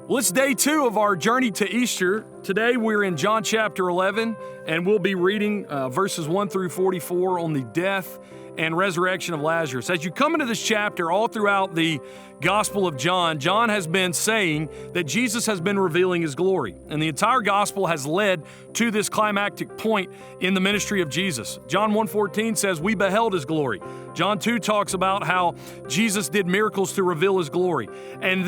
Well, it's day 2 of our journey to Easter. Today we're in John chapter 11, and we'll be reading verses 1 through 44 on the death and resurrection of Lazarus. As you come into this chapter, all throughout the Gospel of John, John has been saying that Jesus has been revealing his glory, and the entire Gospel has led to this climactic point in the ministry of Jesus. John 1:14 says, "We beheld his glory." John 2 talks about how Jesus did miracles to reveal his glory. And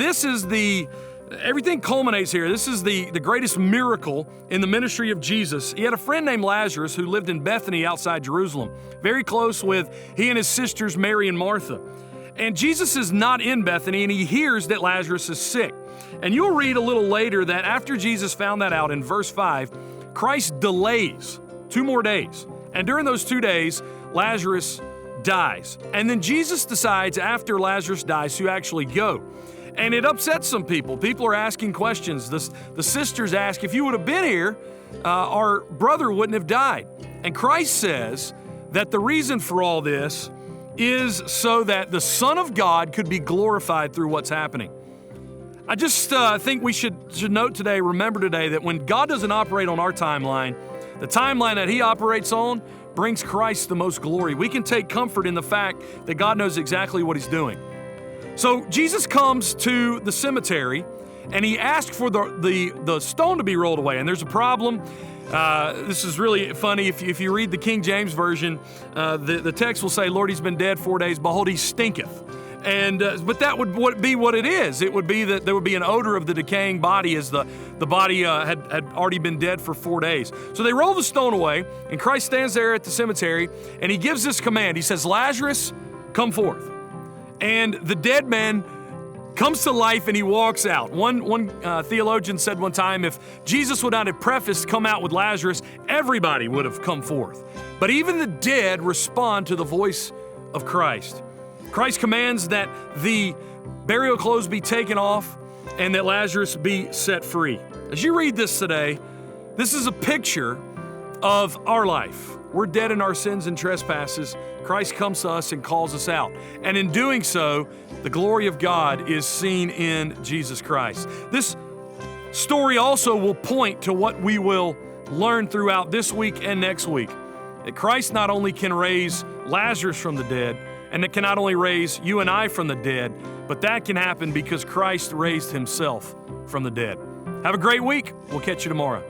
everything culminates here. This is the greatest miracle in the ministry of Jesus. He had a friend named Lazarus who lived in Bethany outside Jerusalem, very close with he and his sisters Mary and Martha. And Jesus is not in Bethany, and he hears that Lazarus is sick. And you'll read a little later that after Jesus found that out in verse 5, Christ delays 2 more days. And during those 2 days, Lazarus dies. And then Jesus decides after Lazarus dies to actually go. And it upsets some people. People are asking questions. The sisters ask, if you would have been here, our brother wouldn't have died. And Christ says that the reason for all this is so that the Son of God could be glorified through what's happening. I just think we should remember today that when God doesn't operate on our timeline, the timeline that he operates on brings Christ the most glory. We can take comfort in the fact that God knows exactly what he's doing. So Jesus comes to the cemetery and he asks for the stone to be rolled away. And there's a problem. This is really funny. If you read the King James Version, the text will say, "Lord, he's been dead 4 days. Behold, he stinketh." But that would be what it is. It would be that there would be an odor of the decaying body as the body had already been dead for 4 days. So they roll the stone away, and Christ stands there at the cemetery, and he gives this command. He says, "Lazarus, come forth." And the dead man comes to life and he walks out. One theologian said one time, if Jesus would not have prefaced come out with Lazarus, everybody would have come forth. But even the dead respond to the voice of Christ. Christ commands that the burial clothes be taken off and that Lazarus be set free. As you read this today, this is a picture of our life. We're dead in our sins and trespasses. Christ comes to us and calls us out. And in doing so, the glory of God is seen in Jesus Christ. This story also will point to what we will learn throughout this week and next week. That Christ not only can raise Lazarus from the dead, and it can not only raise you and I from the dead, but that can happen because Christ raised himself from the dead. Have a great week. We'll catch you tomorrow.